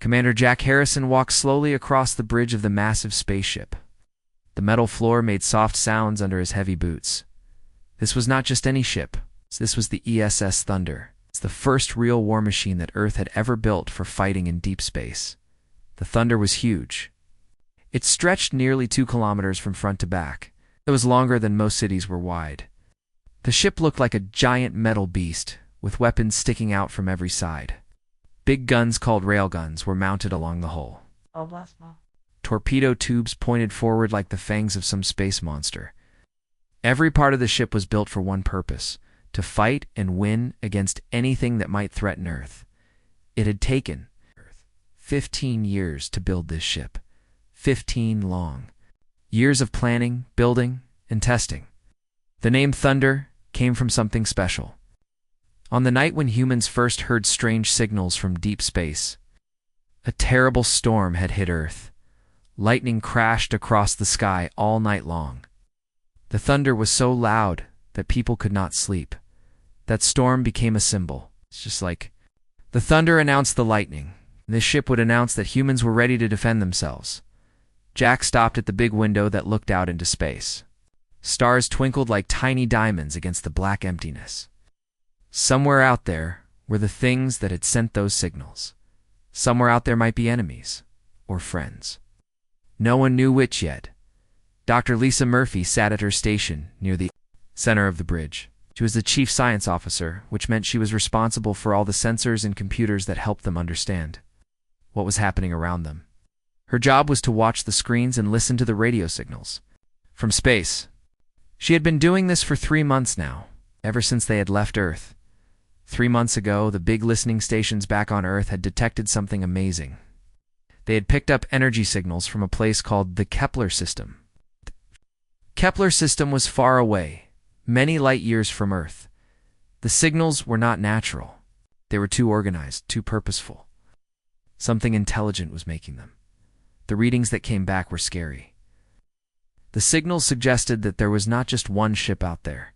Commander Jack Harrison walked slowly across the bridge of the massive spaceship. The metal floor made soft sounds under his heavy boots. This was not just any ship. This was the ESS Thunder. It's the first real war machine that Earth had ever built for fighting in deep space. The Thunder was huge. It stretched nearly 2 kilometers from front to back. It was longer than most cities were wide. The ship looked like a giant metal beast, with weapons sticking out from every side. Big guns called railguns were mounted along the hull. Torpedo tubes pointed forward like the fangs of some space monster. Every part of the ship was built for one purpose: to fight and win against anything that might threaten Earth. It had taken Earth 15 years to build this ship. 15 long years of planning, building, and testing. The name Thunder came from something special. On the night when humans first heard strange signals from deep space, a terrible storm had hit Earth. Lightning crashed across the sky all night long. The thunder was so loud that people could not sleep. That storm became a symbol. It's just like the thunder announced the lightning. This ship would announce that humans were ready to defend themselves. Jack stopped at the big window that looked out into space. Stars twinkled like tiny diamonds against the black emptiness. Somewhere out there were the things that had sent those signals. Somewhere out there might be enemies or friends. No one knew which yet. Dr. Lisa Murphy sat at her station near the center of the bridge. She was the chief science officer, which meant she was responsible for all the sensors and computers that helped them understand what was happening around them. Her job was to watch the screens and listen to the radio signals from space. She had been doing this for 3 months now, ever since they had left Earth. 3 months ago, the big listening stations back on Earth had detected something amazing. They had picked up energy signals from a place called the Kepler system. The Kepler system was far away, many light years from Earth. The signals were not natural. They were too organized, too purposeful. Something intelligent was making them. The readings that came back were scary. The signals suggested that there was not just one ship out there.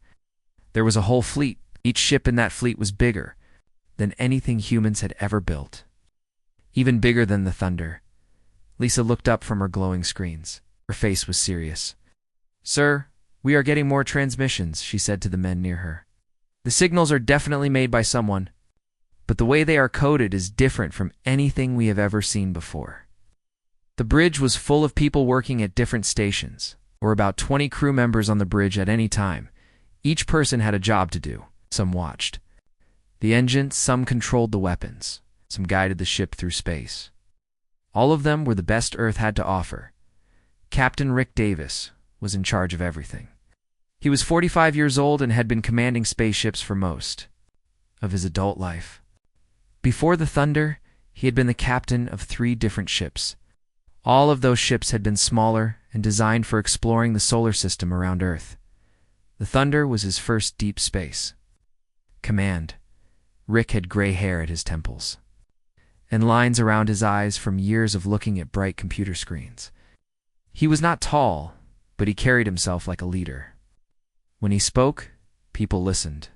There was a whole fleet. Each ship in that fleet was bigger than anything humans had ever built. Even bigger than the Thunder. Lisa looked up from her glowing screens. Her face was serious. "Sir, we are getting more transmissions," she said to the men near her. "The signals are definitely made by someone, but the way they are coded is different from anything we have ever seen before." The bridge was full of people working at different stations. There were about 20 crew members on the bridge at any time. Each person had a job to do. Some watched the engines, some controlled the weapons, some guided the ship through space. All of them were the best Earth had to offer. Captain Rick Davis was in charge of everything. He was 45 years old and had been commanding spaceships for most of his adult life. Before the Thunder, he had been the captain of 3 different ships. All of those ships had been smaller and designed for exploring the solar system around Earth. The Thunder was his first deep space command. Rick had gray hair at his temples and lines around his eyes from years of looking at bright computer screens. He was not tall, but he carried himself like a leader. When he spoke, people listened.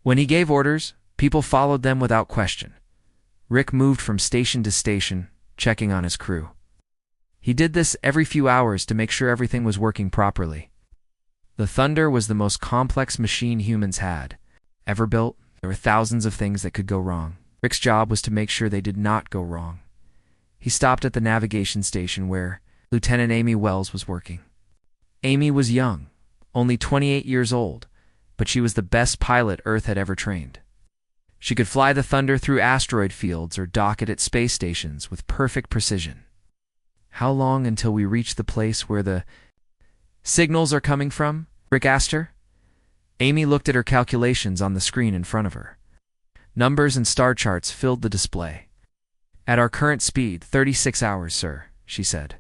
When he gave orders, people followed them without question. Rick moved from station to station, checking on his crew. He did this every few hours to make sure everything was working properly. The Thunder was the most complex machine humans had ever built. There were thousands of things that could go wrong. Rick's job was to make sure they did not go wrong. He stopped at the navigation station where Lieutenant Amy Wells was working. Amy was young, only 28 years old, but she was the best pilot Earth had ever trained. She could fly the Thunder through asteroid fields or dock it at space stations with perfect precision. "How long until we reach the place where the signals are coming from?" Rick asked her. Amy looked at her calculations on the screen in front of her. Numbers and star charts filled the display. "At our current speed, 36 hours, sir," she said.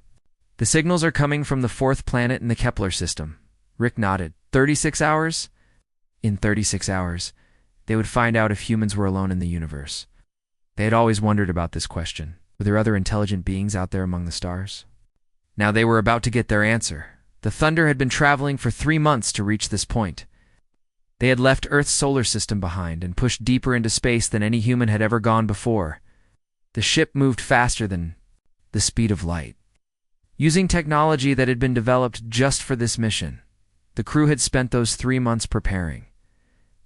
"The signals are coming from the 4th planet in the Kepler system." Rick nodded. 36 hours? In 36 hours, they would find out if humans were alone in the universe. They had always wondered about this question. Were there other intelligent beings out there among the stars? Now they were about to get their answer. The Thunder had been traveling for 3 months to reach this point. They had left Earth's solar system behind and pushed deeper into space than any human had ever gone before. The ship moved faster than the speed of light. Using technology that had been developed just for this mission, the crew had spent those 3 months preparing.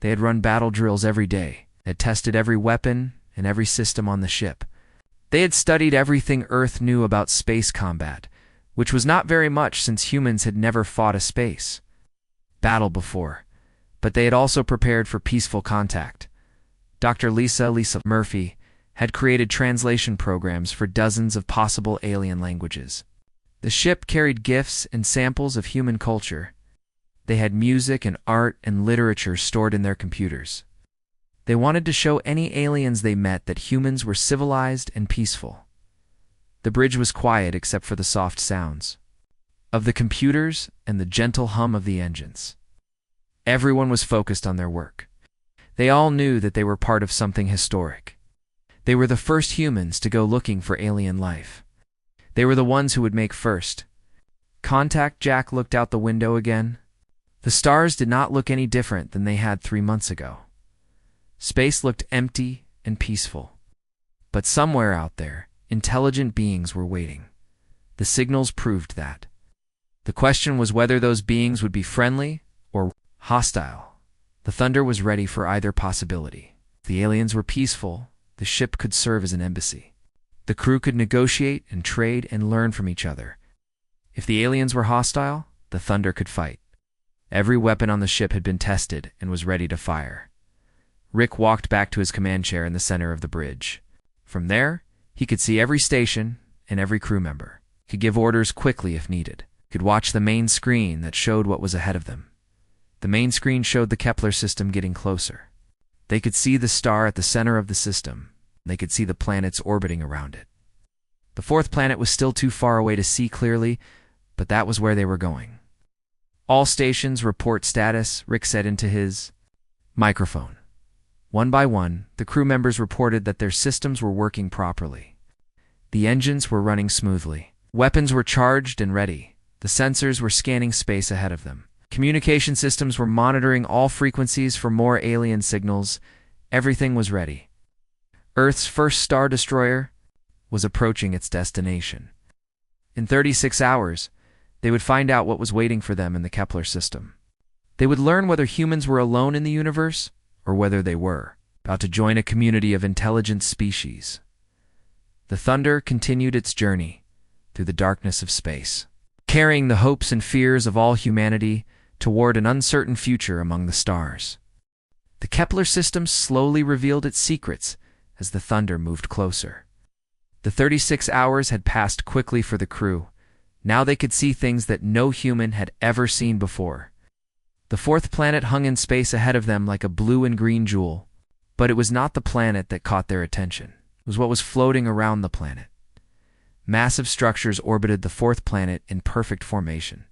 They had run battle drills every day, had tested every weapon and every system on the ship. They had studied everything Earth knew about space combat, which was not very much since humans had never fought a space battle before. But they had also prepared for peaceful contact. Dr. Lisa Murphy had created translation programs for dozens of possible alien languages. The ship carried gifts and samples of human culture. They had music and art and literature stored in their computers. They wanted to show any aliens they met that humans were civilized and peaceful. The bridge was quiet except for the soft sounds of the computers and the gentle hum of the engines. Everyone was focused on their work. They all knew that they were part of something historic. They were the first humans to go looking for alien life. They were the ones who would make first contact. Jack looked out the window again. The stars did not look any different than they had 3 months ago. Space looked empty and peaceful. But somewhere out there, intelligent beings were waiting. The signals proved that. The question was whether those beings would be friendly or hostile. The Thunder was ready for either possibility. If the aliens were peaceful, the ship could serve as an embassy. The crew could negotiate and trade and learn from each other. If the aliens were hostile, the Thunder could fight. Every weapon on the ship had been tested and was ready to fire. Rick walked back to his command chair in the center of the bridge. From there, he could see every station and every crew member. He could give orders quickly if needed. He could watch the main screen that showed what was ahead of them. The main screen showed the Kepler system getting closer. They could see the star at the center of the system. They could see the planets orbiting around it. The fourth planet was still too far away to see clearly, but that was where they were going. All stations report status, Rick said into his microphone. One by one, the crew members reported that their systems were working properly. The engines were running smoothly. Weapons were charged and ready. The sensors were scanning space ahead of them. Communication systems were monitoring all frequencies for more alien signals. Everything was ready. Earth's first Star Destroyer was approaching its destination. In 36 hours, they would find out what was waiting for them in the Kepler system. They would learn whether humans were alone in the universe or whether they were about to join a community of intelligent species. The Thunder continued its journey through the darkness of space, carrying the hopes and fears of all humanity toward an uncertain future among the stars. The Kepler system slowly revealed its secrets as the Thunder moved closer. The 36 hours had passed quickly for the crew. Now they could see things that no human had ever seen before. The fourth planet hung in space ahead of them like a blue and green jewel, but it was not the planet that caught their attention. It was what was floating around the planet. Massive structures orbited the fourth planet in perfect formation.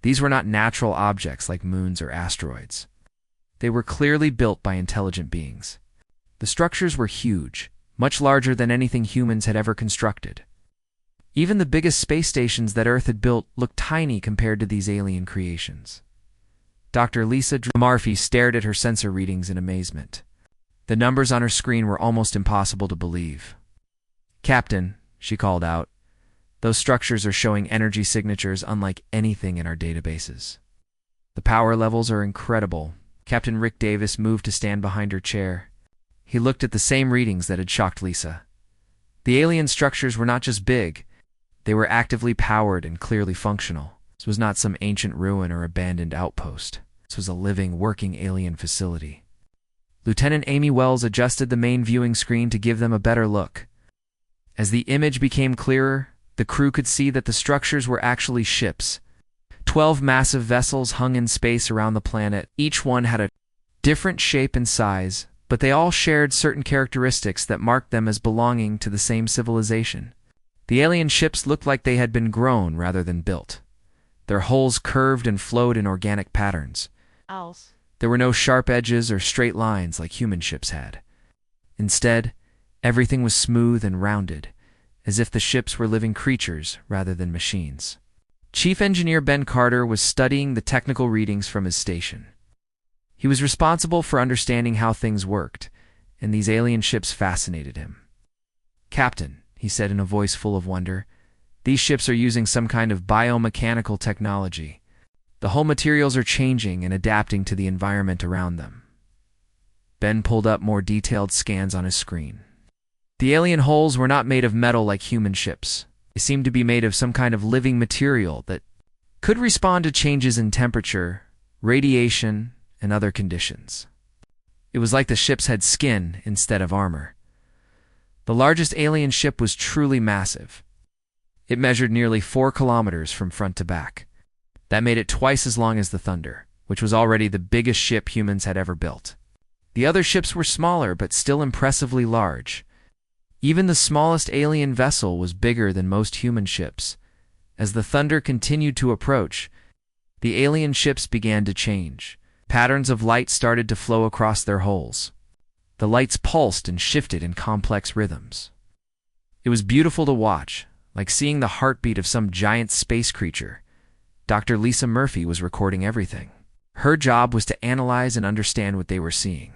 These were not natural objects like moons or asteroids. They were clearly built by intelligent beings. The structures were huge, much larger than anything humans had ever constructed. Even the biggest space stations that Earth had built looked tiny compared to these alien creations. Dr. Lisa Murphy stared at her sensor readings in amazement. The numbers on her screen were almost impossible to believe. "Captain," she called out, "those structures are showing energy signatures unlike anything in our databases. The power levels are incredible." Captain Rick Davis moved to stand behind her chair. He looked at the same readings that had shocked Lisa. The alien structures were not just big, they were actively powered and clearly functional. This was not some ancient ruin or abandoned outpost. This was a living, working alien facility. Lieutenant Amy Wells adjusted the main viewing screen to give them a better look. As the image became clearer, the crew could see that the structures were actually ships. 12 massive vessels hung in space around the planet. Each one had a different shape and size, but they all shared certain characteristics that marked them as belonging to the same civilization. The alien ships looked like they had been grown rather than built. Their hulls curved and flowed in organic patterns. There were no sharp edges or straight lines like human ships had. Instead, everything was smooth and rounded, as if the ships were living creatures rather than machines. Chief Engineer Ben Carter was studying the technical readings from his station. He was responsible for understanding how things worked, and these alien ships fascinated him. "Captain," he said in a voice full of wonder, "these ships are using some kind of biomechanical technology. The hull materials are changing and adapting to the environment around them." Ben pulled up more detailed scans on his screen. The alien hulls were not made of metal like human ships. They seemed to be made of some kind of living material that could respond to changes in temperature, radiation, and other conditions. It was like the ships had skin instead of armor. The largest alien ship was truly massive. It measured nearly 4 kilometers from front to back. That made it twice as long as the Thunder, which was already the biggest ship humans had ever built. The other ships were smaller but still impressively large. Even the smallest alien vessel was bigger than most human ships. As the Thunder continued to approach, the alien ships began to change. Patterns of light started to flow across their hulls. The lights pulsed and shifted in complex rhythms. It was beautiful to watch, like seeing the heartbeat of some giant space creature. Dr. Lisa Murphy was recording everything. Her job was to analyze and understand what they were seeing.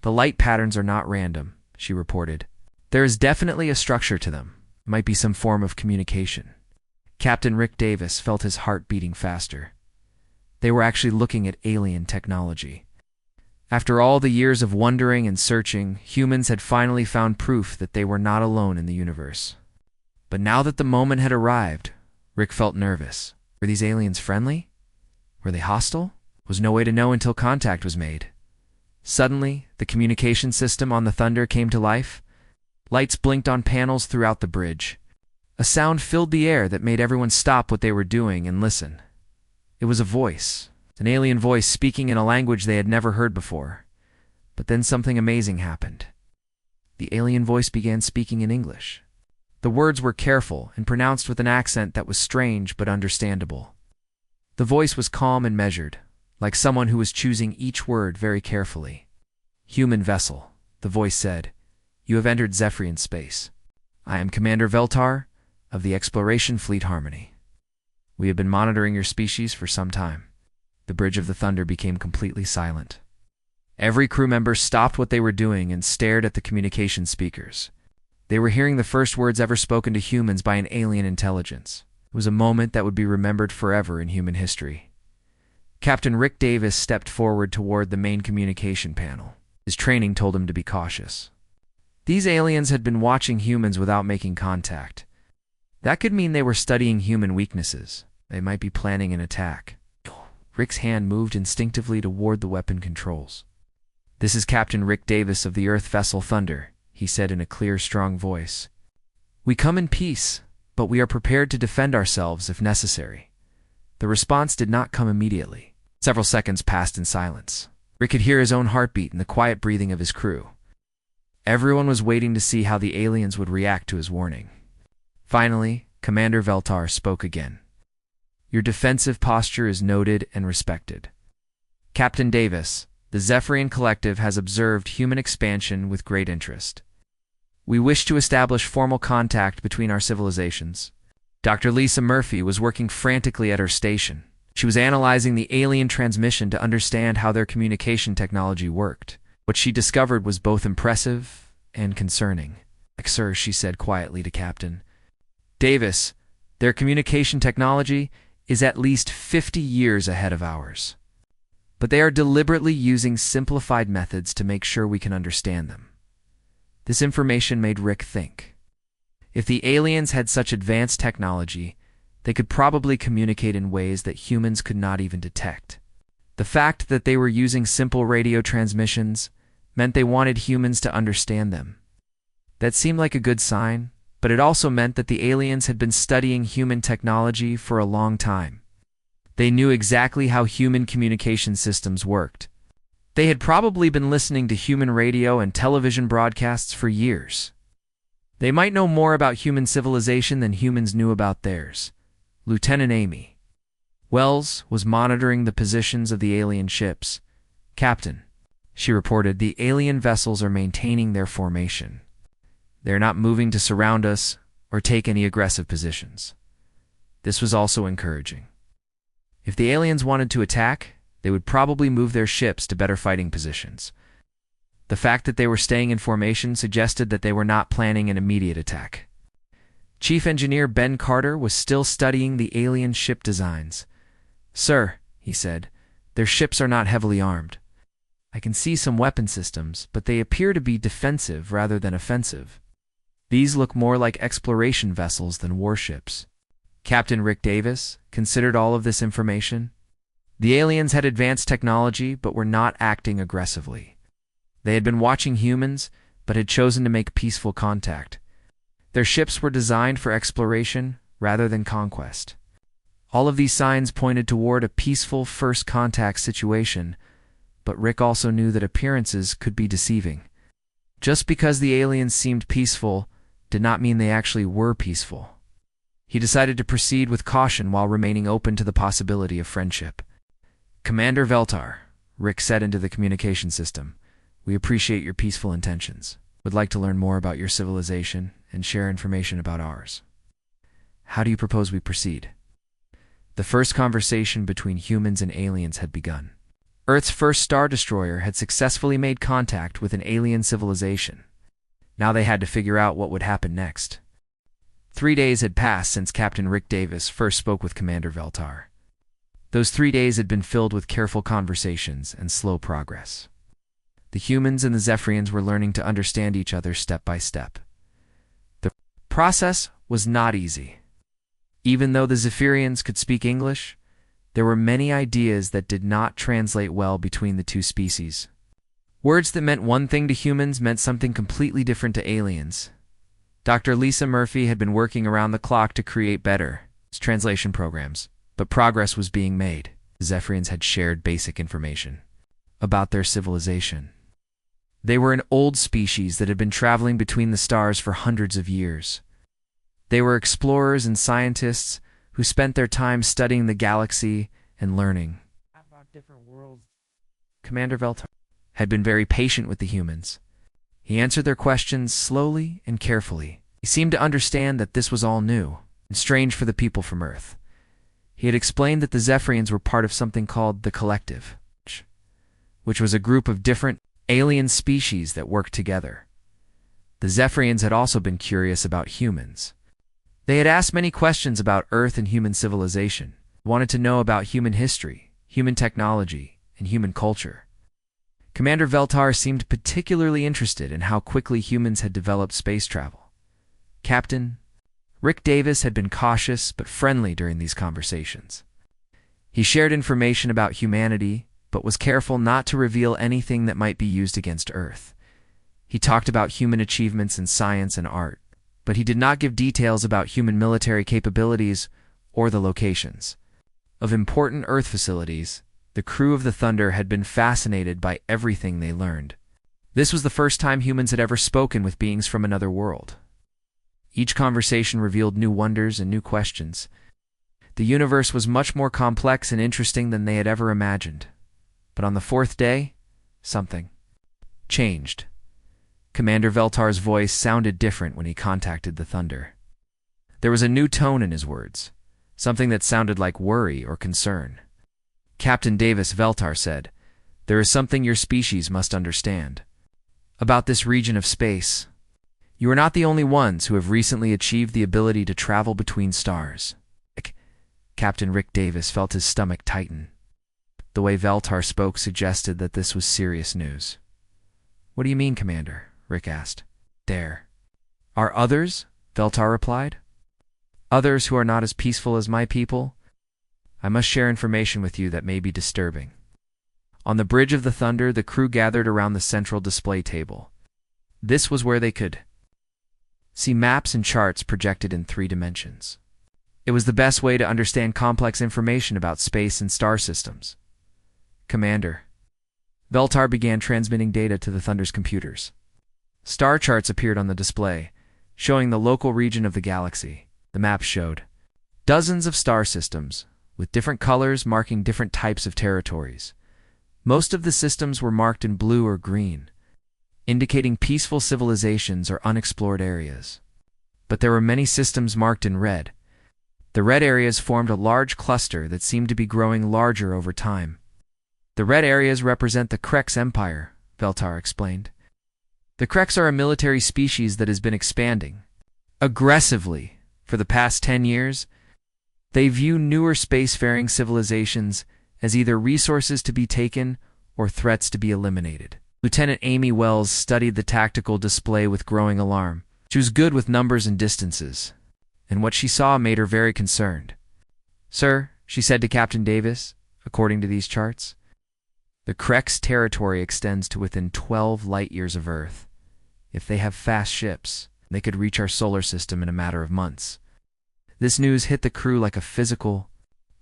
"The light patterns are not random," she reported. "There is definitely a structure to them. It might be some form of communication." Captain Rick Davis felt his heart beating faster. They were actually looking at alien technology. After all the years of wondering and searching, humans had finally found proof that they were not alone in the universe. But now that the moment had arrived, Rick felt nervous. Were these aliens friendly? Were they hostile? Was no way to know until contact was made. Suddenly, the communication system on the Thunder came to life. Lights blinked on panels throughout the bridge. A sound filled the air that made everyone stop what they were doing and listen. It was a voice, an alien voice speaking in a language they had never heard before. But then something amazing happened. The alien voice began speaking in English. The words were careful and pronounced with an accent that was strange but understandable. The voice was calm and measured, like someone who was choosing each word very carefully. "Human vessel," the voice said. "You have entered Zephyrian space. I am Commander Veltar of the Exploration Fleet Harmony. We have been monitoring your species for some time." The bridge of the Thunder became completely silent. Every crew member stopped what they were doing and stared at the communication speakers. They were hearing the first words ever spoken to humans by an alien intelligence. It was a moment that would be remembered forever in human history. Captain Rick Davis stepped forward toward the main communication panel. His training told him to be cautious. These aliens had been watching humans without making contact. That could mean they were studying human weaknesses. They might be planning an attack. Rick's hand moved instinctively toward the weapon controls. "This is Captain Rick Davis of the Earth vessel Thunder," he said in a clear, strong voice. "We come in peace, but we are prepared to defend ourselves if necessary." The response did not come immediately. Several seconds passed in silence. Rick could hear his own heartbeat and the quiet breathing of his crew. Everyone was waiting to see how the aliens would react to his warning. Finally, Commander Veltar spoke again. "Your defensive posture is noted and respected. Captain Davis, the Zephyrian Collective has observed human expansion with great interest. We wish to establish formal contact between our civilizations." Dr. Lisa Murphy was working frantically at her station. She was analyzing the alien transmission to understand how their communication technology worked. What she discovered was both impressive and concerning. "Sir," she said quietly to Captain Davis, "their communication technology is at least 50 years ahead of ours. But they are deliberately using simplified methods to make sure we can understand them." This information made Rick think. If the aliens had such advanced technology, they could probably communicate in ways that humans could not even detect. The fact that they were using simple radio transmissions meant they wanted humans to understand them. That seemed like a good sign, but it also meant that the aliens had been studying human technology for a long time. They knew exactly how human communication systems worked. They had probably been listening to human radio and television broadcasts for years. They might know more about human civilization than humans knew about theirs. Lieutenant Amy Wells was monitoring the positions of the alien ships. "Captain," she reported, "the alien vessels are maintaining their formation. They're not moving to surround us or take any aggressive positions." This was also encouraging. If the aliens wanted to attack, they would probably move their ships to better fighting positions. The fact that they were staying in formation suggested that they were not planning an immediate attack. Chief Engineer Ben Carter was still studying the alien ship designs. "Sir," he said, "their ships are not heavily armed. I can see some weapon systems, but they appear to be defensive rather than offensive. These look more like exploration vessels than warships." Captain Rick Davis considered all of this information. The aliens had advanced technology but were not acting aggressively. They had been watching humans but had chosen to make peaceful contact. Their ships were designed for exploration rather than conquest. All of these signs pointed toward a peaceful first contact situation, but Rick also knew that appearances could be deceiving. Just because the aliens seemed peaceful did not mean they actually were peaceful. He decided to proceed with caution while remaining open to the possibility of friendship. "Commander Veltar," Rick said into the communication system, "we appreciate your peaceful intentions. Would like to learn more about your civilization and share information about ours. How do you propose we proceed?" The first conversation between humans and aliens had begun. Earth's first Star Destroyer had successfully made contact with an alien civilization. Now they had to figure out what would happen next. 3 days had passed since Captain Rick Davis first spoke with Commander Veltar. Those 3 days had been filled with careful conversations and slow progress. The humans and the Zephyrians were learning to understand each other step by step. The process was not easy. Even though the Zephyrians could speak English, there were many ideas that did not translate well between the two species. Words that meant one thing to humans meant something completely different to aliens. Dr. Lisa Murphy had been working around the clock to create better translation programs, but progress was being made. The Zephyrians had shared basic information about their civilization. They were an old species that had been traveling between the stars for hundreds of years. They were explorers and scientists who spent their time studying the galaxy and learning about different worlds. Commander Veltar had been very patient with the humans. He answered their questions slowly and carefully. He seemed to understand that this was all new and strange for the people from Earth. He had explained that the Zephyrians were part of something called the Collective, which was a group of different alien species that worked together. The Zephyrians had also been curious about humans. They had asked many questions about Earth and human civilization, wanted to know about human history, human technology, and human culture. Commander Veltar seemed particularly interested in how quickly humans had developed space travel. Captain Rick Davis had been cautious but friendly during these conversations. He shared information about humanity, but was careful not to reveal anything that might be used against Earth. He talked about human achievements in science and art, but he did not give details about human military capabilities or the locations of important Earth facilities. The crew of the Thunder had been fascinated by everything they learned. This was the first time humans had ever spoken with beings from another world. Each conversation revealed new wonders and new questions. The universe was much more complex and interesting than they had ever imagined. But on the 4th day, something changed. Commander Veltar's voice sounded different when he contacted the Thunder. There was a new tone in his words, something that sounded like worry or concern. "Captain Davis," Veltar said, "there is something your species must understand about this region of space. You are not the only ones who have recently achieved the ability to travel between stars." Captain Rick Davis felt his stomach tighten. The way Veltar spoke suggested that this was serious news. "What do you mean, Commander?" Rick asked. "There are others," Veltar replied. "Others who are not as peaceful as my people. I must share information with you that may be disturbing." On the bridge of the Thunder, the crew gathered around the central display table. This was where they could see maps and charts projected in 3 dimensions. It was the best way to understand complex information about space and star systems. "Commander." Veltar began transmitting data to the Thunder's computers. Star charts appeared on the display, showing the local region of the galaxy. The maps showed dozens of star systems, with different colors marking different types of territories. Most of the systems were marked in blue or green, indicating peaceful civilizations or unexplored areas. But there were many systems marked in red. The red areas formed a large cluster that seemed to be growing larger over time. "The red areas represent the Krex Empire," Veltar explained. The Kreks are a military species that has been expanding aggressively for the past 10 years. They view newer spacefaring civilizations as either resources to be taken or threats to be eliminated. Lieutenant Amy Wells studied the tactical display with growing alarm. She was good with numbers and distances, and what she saw made her very concerned. "Sir," she said to Captain Davis, "according to these charts, the Kreks' territory extends to within 12 light-years of Earth. If they have fast ships, they could reach our solar system in a matter of months." This news hit the crew like a physical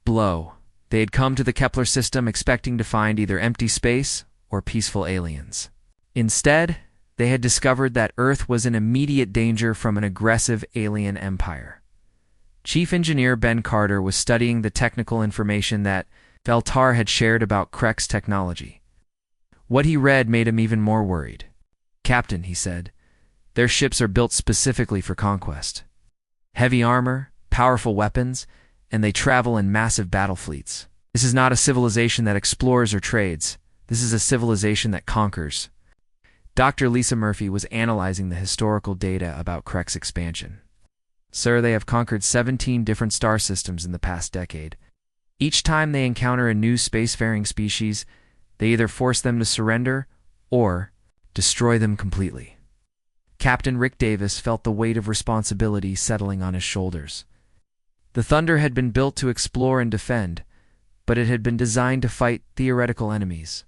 blow. They had come to the Kepler system expecting to find either empty space or peaceful aliens. Instead, they had discovered that Earth was in immediate danger from an aggressive alien empire. Chief Engineer Ben Carter was studying the technical information that Veltar had shared about Kreks technology. What he read made him even more worried. "Captain," he said, "their ships are built specifically for conquest. Heavy armor, powerful weapons, and they travel in massive battle fleets. This is not a civilization that explores or trades. This is a civilization that conquers." Dr. Lisa Murphy was analyzing the historical data about Kreks' expansion. "Sir, they have conquered 17 different star systems in the past decade. Each time they encounter a new spacefaring species, they either force them to surrender or destroy them completely." Captain Rick Davis felt the weight of responsibility settling on his shoulders. The Thunder had been built to explore and defend, but it had been designed to fight theoretical enemies.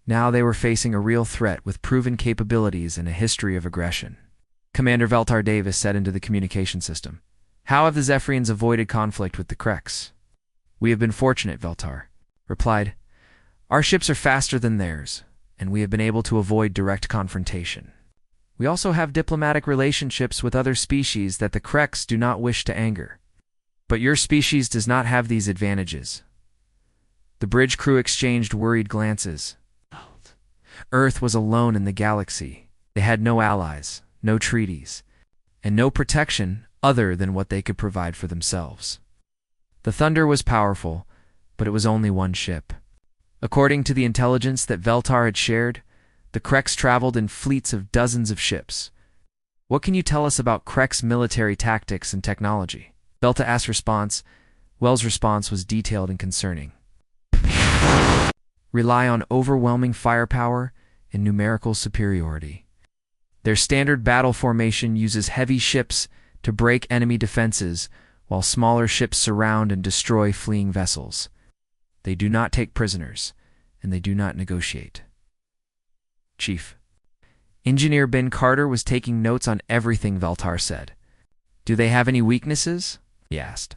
Now they were facing a real threat with proven capabilities and a history of aggression. Commander Veltar Davis said into the communication system, "How have the Zephyrians avoided conflict with the Kreks?" "We have been fortunate," Veltar replied. "Our ships are faster than theirs, and we have been able to avoid direct confrontation. We also have diplomatic relationships with other species that the Kreks do not wish to anger. But your species does not have these advantages." The bridge crew exchanged worried glances. Earth was alone in the galaxy. They had no allies, no treaties, and no protection other than what they could provide for themselves. The Thunder was powerful, but it was only one ship. According to the intelligence that Veltar had shared, the Kreks traveled in fleets of dozens of ships. "What can you tell us about Kreks' military tactics and technology?" Velta asked. Wells' response was detailed and concerning. "Rely on overwhelming firepower and numerical superiority. Their standard battle formation uses heavy ships to break enemy defenses, while smaller ships surround and destroy fleeing vessels. They do not take prisoners, and they do not negotiate." Chief Engineer Ben Carter was taking notes on everything Veltar said. "Do they have any weaknesses?" he asked.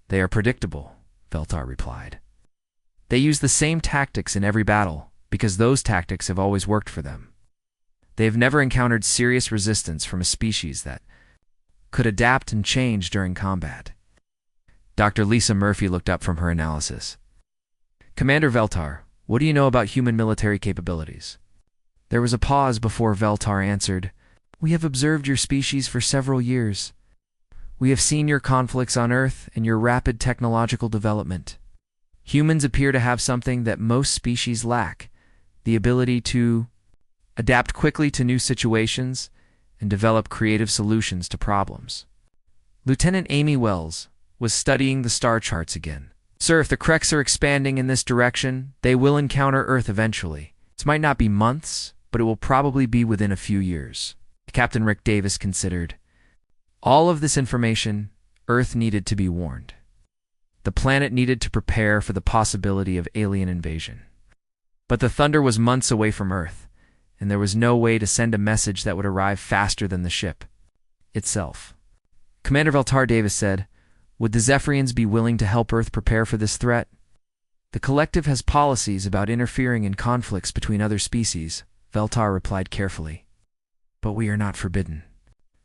"They are predictable," Veltar replied. "They use the same tactics in every battle, because those tactics have always worked for them. They have never encountered serious resistance from a species that could adapt and change during combat." Dr. Lisa Murphy looked up from her analysis. "Commander Veltar, what do you know about human military capabilities?" There was a pause before Veltar answered, "We have observed your species for several years. We have seen your conflicts on Earth and your rapid technological development. Humans appear to have something that most species lack, the ability to adapt quickly to new situations and develop creative solutions to problems." Lieutenant Amy Wells was studying the star charts again. "Sir, if the Kreks are expanding in this direction, they will encounter Earth eventually. It might not be months, but it will probably be within a few years." Captain Rick Davis considered. All of this information, Earth needed to be warned. The planet needed to prepare for the possibility of alien invasion. But the Thunder was months away from Earth, and there was no way to send a message that would arrive faster than the ship itself. Commander Veltar Davis said, "Would the Zephyrians be willing to help Earth prepare for this threat?" "The collective has policies about interfering in conflicts between other species," Veltar replied carefully. "But we are not forbidden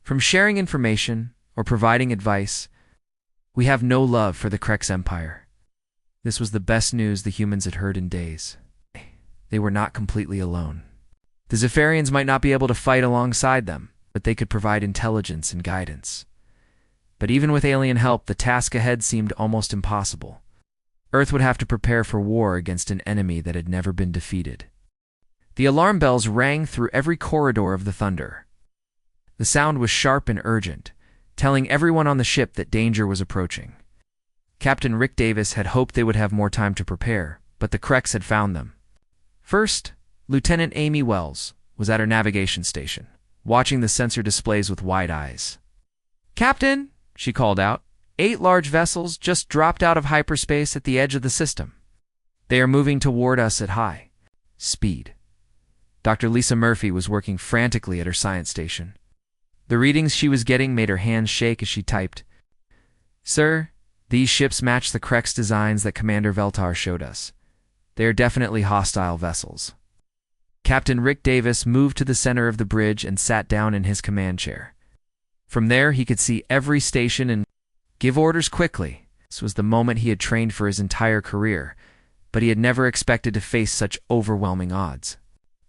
from sharing information or providing advice. We have no love for the Kreks Empire." This was the best news the humans had heard in days. They were not completely alone. The Zephyrians might not be able to fight alongside them, but they could provide intelligence and guidance. But even with alien help, the task ahead seemed almost impossible. Earth would have to prepare for war against an enemy that had never been defeated. The alarm bells rang through every corridor of the Thunder. The sound was sharp and urgent, telling everyone on the ship that danger was approaching. Captain Rick Davis had hoped they would have more time to prepare, but the Creks had found them. First, Lieutenant Amy Wells was at her navigation station, watching the sensor displays with wide eyes. "Captain," she called out, "8 large vessels just dropped out of hyperspace at the edge of the system. They are moving toward us at high speed." Dr. Lisa Murphy was working frantically at her science station. The readings she was getting made her hands shake as she typed. "Sir, these ships match the Creks designs that Commander Veltar showed us. They are definitely hostile vessels." Captain Rick Davis moved to the center of the bridge and sat down in his command chair. From there, he could see every station and give orders quickly. This was the moment he had trained for his entire career, but he had never expected to face such overwhelming odds.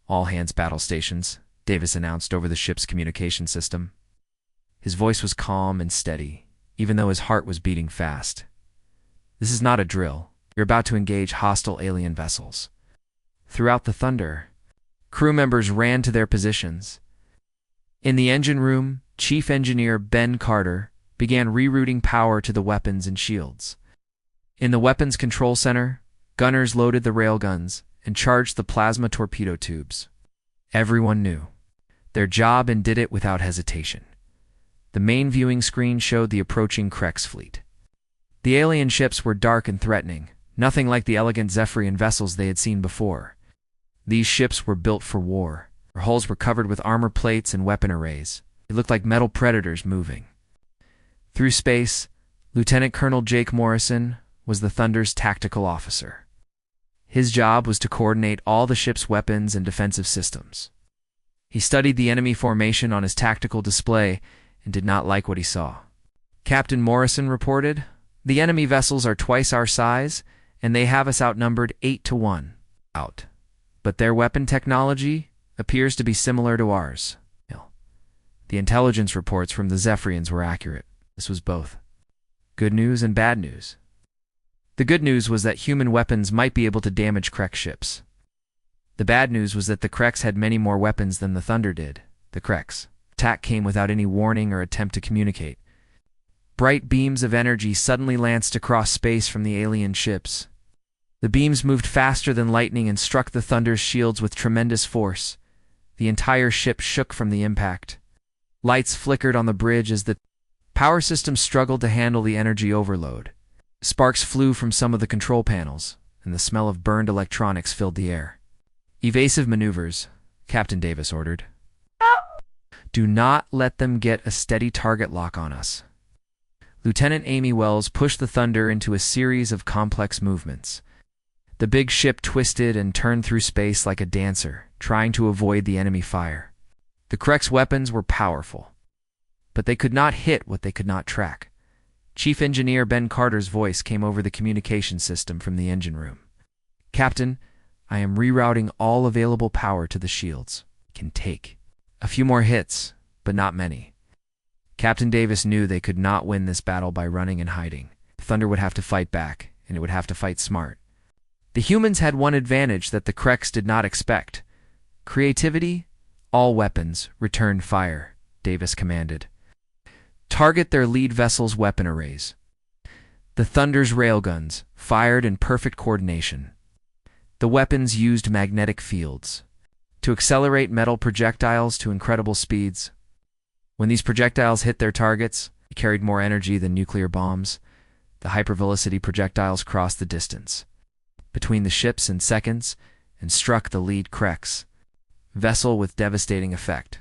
"All hands battle stations," Davis announced over the ship's communication system. His voice was calm and steady, even though his heart was beating fast. "This is not a drill. You're about to engage hostile alien vessels." Throughout the Thunder, crew members ran to their positions. In the engine room, Chief Engineer Ben Carter began rerouting power to the weapons and shields. In the weapons control center, gunners loaded the railguns and charged the plasma torpedo tubes. Everyone knew their job and did it without hesitation. The main viewing screen showed the approaching Creks fleet. The alien ships were dark and threatening, nothing like the elegant Zephyrian vessels they had seen before. These ships were built for war. Their hulls were covered with armor plates and weapon arrays. They looked like metal predators moving. Through space, Lieutenant Colonel Jake Morrison was the Thunder's tactical officer. His job was to coordinate all the ship's weapons and defensive systems. He studied the enemy formation on his tactical display and did not like what he saw. Captain Morrison reported, "The enemy vessels are twice our size, and they have us outnumbered 8-1. Out. But their weapon technology appears to be similar to ours." The intelligence reports from the Zephyrians were accurate. This was both good news and bad news. The good news was that human weapons might be able to damage Krek ships. The bad news was that the Creks had many more weapons than the Thunder did. The Creks' attack came without any warning or attempt to communicate. Bright beams of energy suddenly lanced across space from the alien ships. The beams moved faster than lightning and struck the Thunder's shields with tremendous force. The entire ship shook from the impact. Lights flickered on the bridge as the power system struggled to handle the energy overload. Sparks flew from some of the control panels, and the smell of burned electronics filled the air. "Evasive maneuvers," Captain Davis ordered. "Do not let them get a steady target lock on us." Lieutenant Amy Wells pushed the Thunder into a series of complex movements. The big ship twisted and turned through space like a dancer, trying to avoid the enemy fire. The Creks' weapons were powerful, but they could not hit what they could not track. Chief Engineer Ben Carter's voice came over the communication system from the engine room. "Captain, I am rerouting all available power to the shields. Can take a few more hits, but not many." Captain Davis knew they could not win this battle by running and hiding. Thunder would have to fight back, and it would have to fight smart. The humans had one advantage that the Creks did not expect. Creativity. "All weapons, return fire," Davis commanded. "Target their lead vessel's weapon arrays." The Thunder's railguns fired in perfect coordination. The weapons used magnetic fields to accelerate metal projectiles to incredible speeds. When these projectiles hit their targets, they carried more energy than nuclear bombs. The hypervelocity projectiles crossed the distance between the ships in seconds and struck the lead Creks vessel with devastating effect.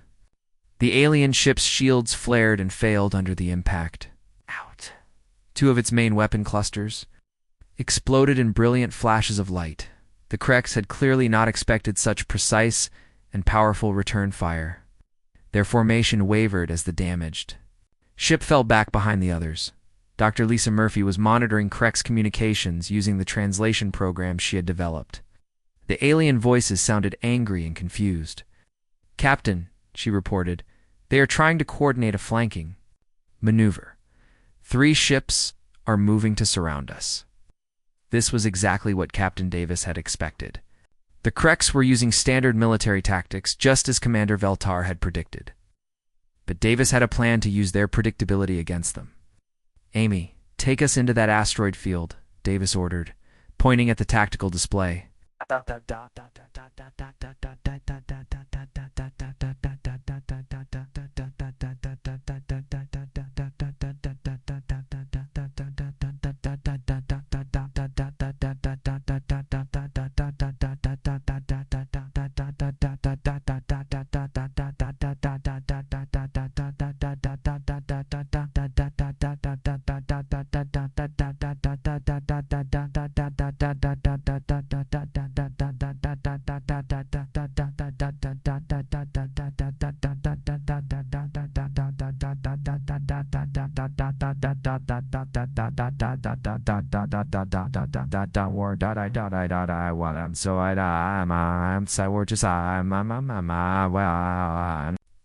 The alien ship's shields flared and failed under the impact. Out. Two of its main weapon clusters exploded in brilliant flashes of light. The Creks had clearly not expected such precise and powerful return fire. Their formation wavered as the damaged ship fell back behind the others. Dr. Lisa Murphy was monitoring Creks communications using the translation program she had developed. The alien voices sounded angry and confused. "Captain," she reported, "they are trying to coordinate a flanking maneuver. 3 ships are moving to surround us." This was exactly what Captain Davis had expected. The Kreks were using standard military tactics, just as Commander Veltar had predicted. But Davis had a plan to use their predictability against them. "Amy, take us into that asteroid field," Davis ordered, pointing at the tactical display.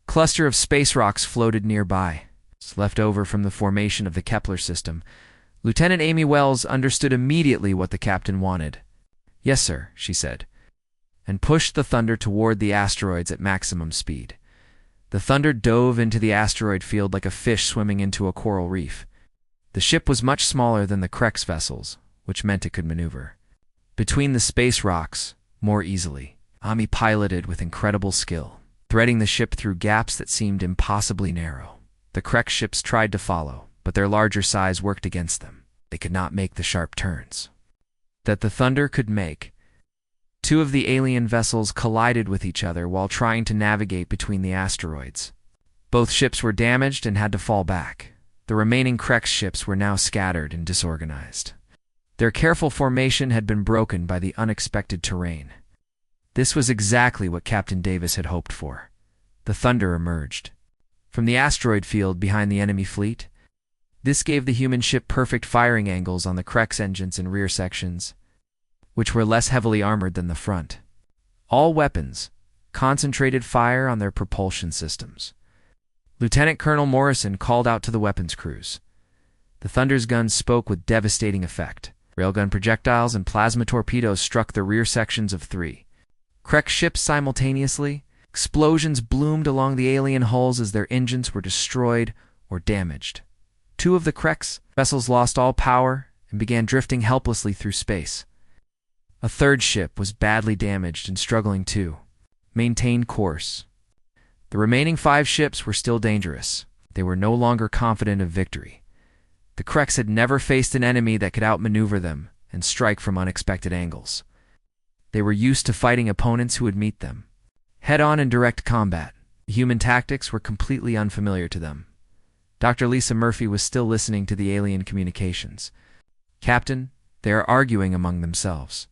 Cluster of space rocks floated nearby, left over from the formation of the Kepler system. Lieutenant Amy Wells understood immediately what the captain wanted. "Yes, sir," she said, and pushed the Thunder toward the asteroids at maximum speed. The Thunder dove into the asteroid field like a fish swimming into a coral reef. The ship was much smaller than the Kreks vessels, which meant it could maneuver between the space rocks more easily. Amy piloted with incredible skill, threading the ship through gaps that seemed impossibly narrow. The Kreks ships tried to follow, but their larger size worked against them. They could not make the sharp turns that the Thunder could make. Two of the alien vessels collided with each other while trying to navigate between the asteroids. Both ships were damaged and had to fall back. The remaining Kreks ships were now scattered and disorganized. Their careful formation had been broken by the unexpected terrain. This was exactly what Captain Davis had hoped for. The Thunder emerged from the asteroid field behind the enemy fleet. This gave the human ship perfect firing angles on the Kreks engines and rear sections, which were less heavily armored than the front. All weapons concentrated fire on their propulsion systems. Lieutenant Colonel Morrison called out to the weapons crews. The Thunder's guns spoke with devastating effect. Railgun projectiles and plasma torpedoes struck the rear sections of 3 Kreks ships simultaneously. Explosions bloomed along the alien hulls as their engines were destroyed or damaged. 2 of the Kreks vessels lost all power and began drifting helplessly through space. A 3rd ship was badly damaged and struggling to maintain course. The remaining 5 ships were still dangerous. They were no longer confident of victory. The Kreks had never faced an enemy that could outmaneuver them and strike from unexpected angles. They were used to fighting opponents who would meet them head-on in direct combat. The human tactics were completely unfamiliar to them. Dr. Lisa Murphy was still listening to the alien communications. "Captain, they are arguing among themselves.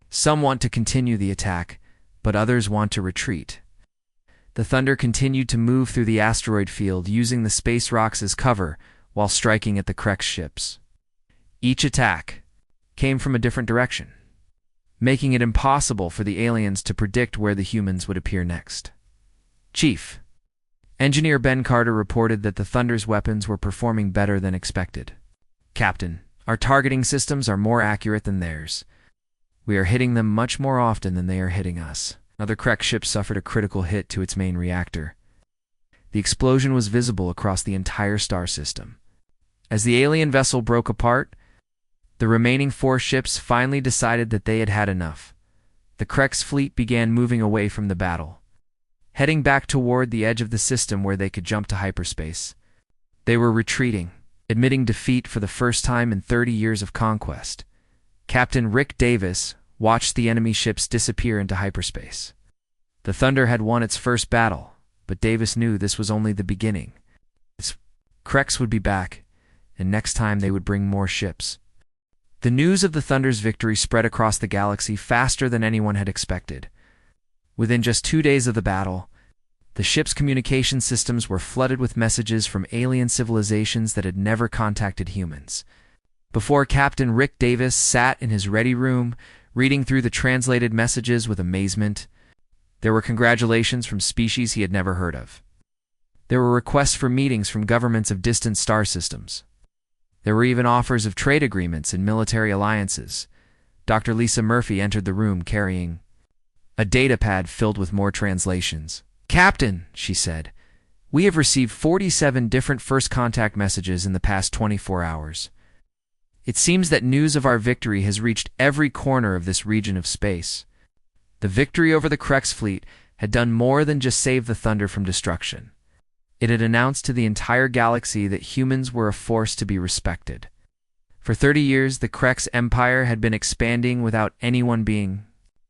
Some want to continue the attack, but others want to retreat." The Thunder continued to move through the asteroid field using the space rocks as cover while striking at the Kreks ships. Each attack came from a different direction, making it impossible for the aliens to predict where the humans would appear next. "Chief," Engineer Ben Carter reported that the Thunder's weapons were performing better than expected. "Captain, our targeting systems are more accurate than theirs. We are hitting them much more often than they are hitting us." Another Kreks ship suffered a critical hit to its main reactor. The explosion was visible across the entire star system. As the alien vessel broke apart, the remaining 4 ships finally decided that they had had enough. The Kreks fleet began moving away from the battle, heading back toward the edge of the system where they could jump to hyperspace. They were retreating, admitting defeat for the first time in 30 years of conquest. Captain Rick Davis watched the enemy ships disappear into hyperspace. The Thunder had won its first battle, but Davis knew this was only the beginning. Kreks would be back, and next time they would bring more ships. The news of the Thunder's victory spread across the galaxy faster than anyone had expected. Within just 2 days of the battle, the ship's communication systems were flooded with messages from alien civilizations that had never contacted humans. Before Captain Rick Davis sat in his ready room, reading through the translated messages with amazement, there were congratulations from species he had never heard of. There were requests for meetings from governments of distant star systems. There were even offers of trade agreements and military alliances. Dr. Lisa Murphy entered the room carrying a datapad filled with more translations. "Captain," she said, "we have received 47 different first contact messages in the past 24 hours. It seems that news of our victory has reached every corner of this region of space. The victory over the Krex fleet had done more than just save the Thunder from destruction. It had announced to the entire galaxy that humans were a force to be respected. For 30 years, the Krex Empire had been expanding without anyone being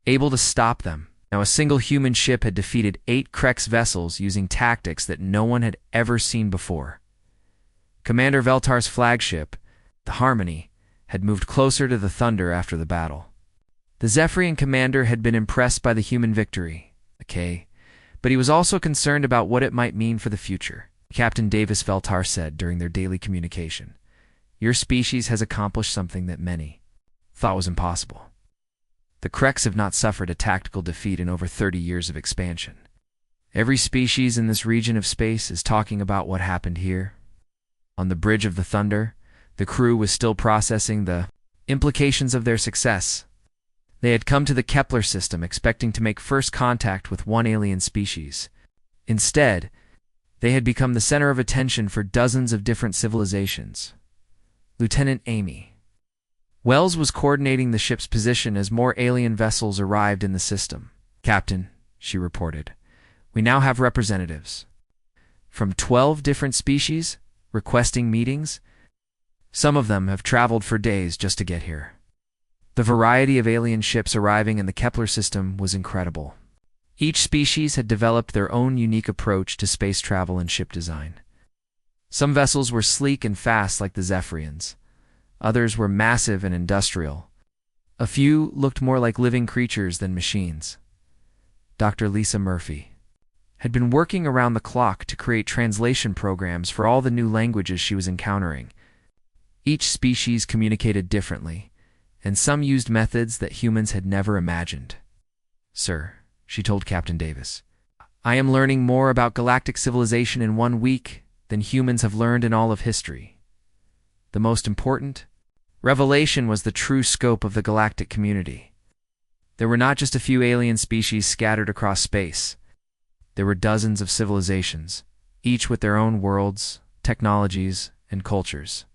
able to stop them. Now, a single human ship had defeated 8 Krex vessels using tactics that no one had ever seen before. Commander Veltar's flagship, the Harmony, had moved closer to the Thunder after the battle. The Zephyrian commander had been impressed by the human victory, but he was also concerned about what it might mean for the future. Captain Davis Veltar said during their daily communication, "Your species has accomplished something that many thought was impossible. The Krex have not suffered a tactical defeat in over 30 years of expansion. Every species in this region of space is talking about what happened here." On the bridge of the Thunder, the crew was still processing the implications of their success. They had come to the Kepler system expecting to make first contact with one alien species. Instead, they had become the center of attention for dozens of different civilizations. Lieutenant Amy Wells was coordinating the ship's position as more alien vessels arrived in the system. "Captain," she reported, "we now have representatives from 12 different species requesting meetings. Some of them have traveled for days just to get here." The variety of alien ships arriving in the Kepler system was incredible. Each species had developed their own unique approach to space travel and ship design. Some vessels were sleek and fast like the Zephyrians. Others were massive and industrial. A few looked more like living creatures than machines. Dr. Lisa Murphy had been working around the clock to create translation programs for all the new languages she was encountering. Each species communicated differently, and some used methods that humans had never imagined. "Sir," she told Captain Davis, "I am learning more about galactic civilization in 1 week than humans have learned in all of history. The most important revelation was the true scope of the galactic community. There were not just a few alien species scattered across space. There were dozens of civilizations, each with their own worlds, technologies, and cultures.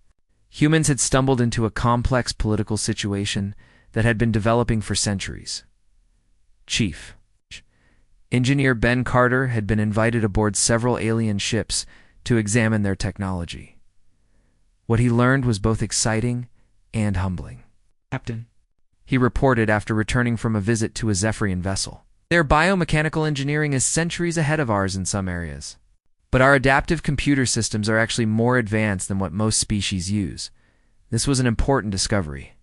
Humans had stumbled into a complex political situation that had been developing for centuries. Chief Engineer Ben Carter had been invited aboard several alien ships to examine their technology. What he learned was both exciting and humbling. "Captain," he reported after returning from a visit to a Zephyrian vessel, "their biomechanical engineering is centuries ahead of ours in some areas. But our adaptive computer systems are actually more advanced than what most species use. This was an important discovery.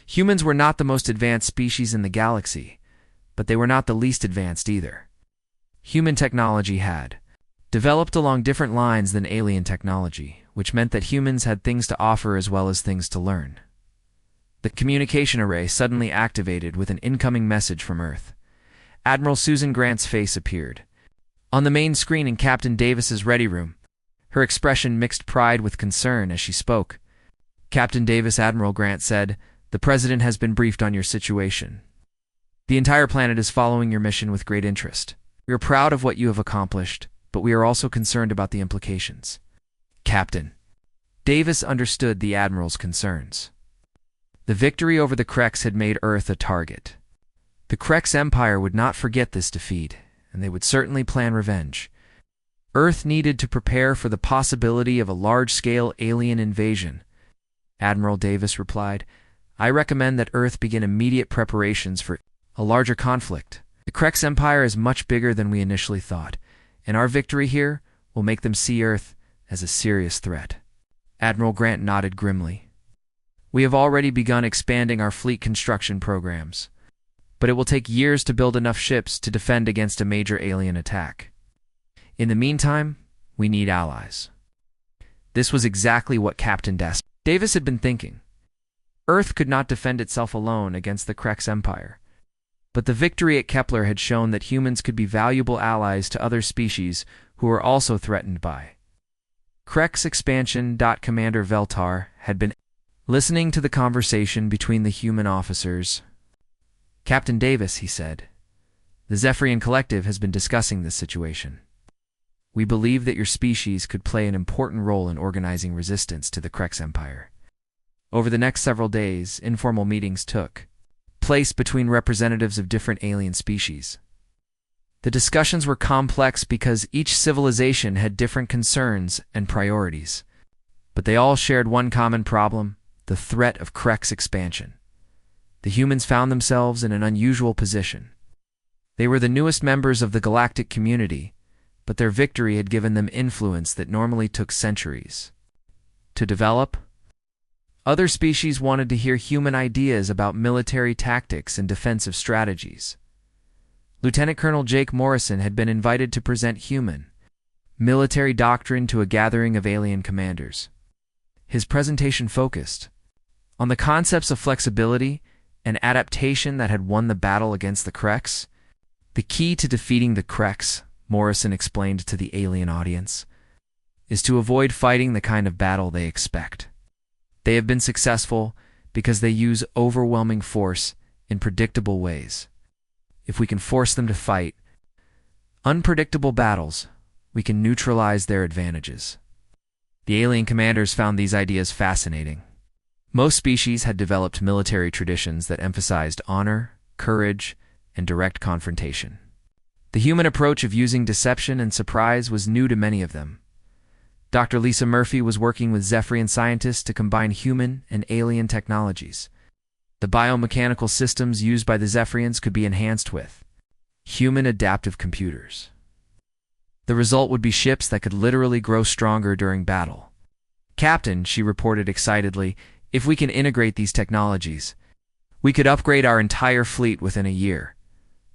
Humans were not the most advanced species in the galaxy, but they were not the least advanced either. Human technology had developed along different lines than alien technology, which meant that humans had things to offer as well as things to learn." The communication array suddenly activated with an incoming message from Earth. Admiral Susan Grant's face appeared on the main screen in Captain Davis's ready room. Her expression mixed pride with concern as she spoke. "Captain Davis," Admiral Grant said, "the President has been briefed on your situation. The entire planet is following your mission with great interest. We are proud of what you have accomplished, but we are also concerned about the implications." "Captain." Davis understood the Admiral's concerns. The victory over the Krex had made Earth a target. The Krex Empire would not forget this defeat, and they would certainly plan revenge. Earth needed to prepare for the possibility of a large-scale alien invasion. Admiral Davis replied, "I recommend that Earth begin immediate preparations for a larger conflict. The Krex Empire is much bigger than we initially thought, and our victory here will make them see Earth as a serious threat." Admiral Grant nodded grimly. "We have already begun expanding our fleet construction programs, but it will take years to build enough ships to defend against a major alien attack. In the meantime, we need allies." This was exactly what Captain Davis had been thinking. Earth could not defend itself alone against the Krex Empire, but the victory at Kepler had shown that humans could be valuable allies to other species who were also threatened by Krex expansion. Commander Veltar had been listening to the conversation between the human officers. "Captain Davis," he said, The Zephyrian Collective has been discussing this situation. We believe that your species could play an important role in organizing resistance to the Krex Empire. Over the next several days, informal meetings took place between representatives of different alien species. The discussions were complex because each civilization had different concerns and priorities, but they all shared one common problem: the threat of Krex expansion. The humans found themselves in an unusual position. They were the newest members of the galactic community, but their victory had given them influence that normally took centuries to develop. Other species wanted to hear human ideas about military tactics and defensive strategies. Lieutenant Colonel Jake Morrison had been invited to present human military doctrine to a gathering of alien commanders. His presentation focused on the concepts of flexibility and adaptation that had won the battle against the Krex. The key to defeating the Krex, Morrison explained to the alien audience, is to avoid fighting the kind of battle they expect. They have been successful because they use overwhelming force in predictable ways. If we can force them to fight unpredictable battles, we can neutralize their advantages. The alien commanders found these ideas fascinating. Most species had developed military traditions that emphasized honor, courage, and direct confrontation. The human approach of using deception and surprise was new to many of them. Dr. Lisa Murphy was working with Zephyrian scientists to combine human and alien technologies. The biomechanical systems used by the Zephyrians could be enhanced with human adaptive computers. The result would be ships that could literally grow stronger during battle. "Captain," she reported excitedly, "if we can integrate these technologies, we could upgrade our entire fleet within a year."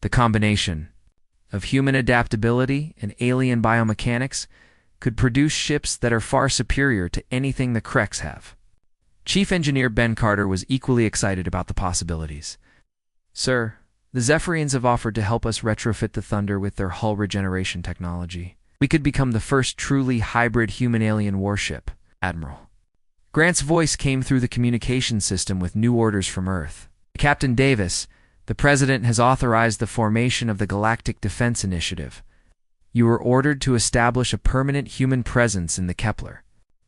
The combination of human adaptability and alien biomechanics could produce ships that are far superior to anything the Krex have. Chief Engineer Ben Carter was equally excited about the possibilities. "Sir, the Zephyrians have offered to help us retrofit the Thunder with their hull regeneration technology. We could become the first truly hybrid human-alien warship, Admiral." Grant's voice came through the communication system with new orders from Earth. "Captain Davis, the President has authorized the formation of the Galactic Defense Initiative. You were ordered to establish a permanent human presence in the Kepler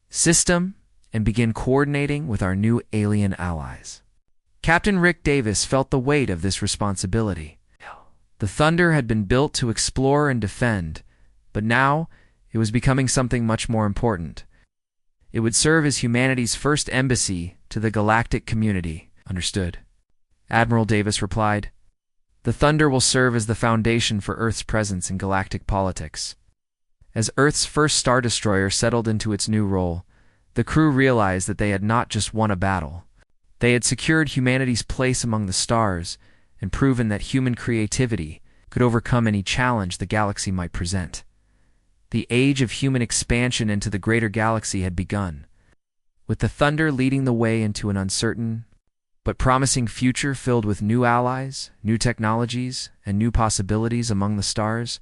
system and begin coordinating with our new alien allies." Captain Rick Davis felt the weight of this responsibility. The Thunder had been built to explore and defend, but now it was becoming something much more important. It would serve as humanity's first embassy to the galactic community. "Understood," Admiral Davis replied. "The Thunder will serve as the foundation for Earth's presence in galactic politics." As Earth's first Star Destroyer settled into its new role, the crew realized that they had not just won a battle. They had secured humanity's place among the stars and proven that human creativity could overcome any challenge the galaxy might present. The age of human expansion into the greater galaxy had begun, with the Thunder leading the way into an uncertain but promising future filled with new allies, new technologies, and new possibilities among the stars.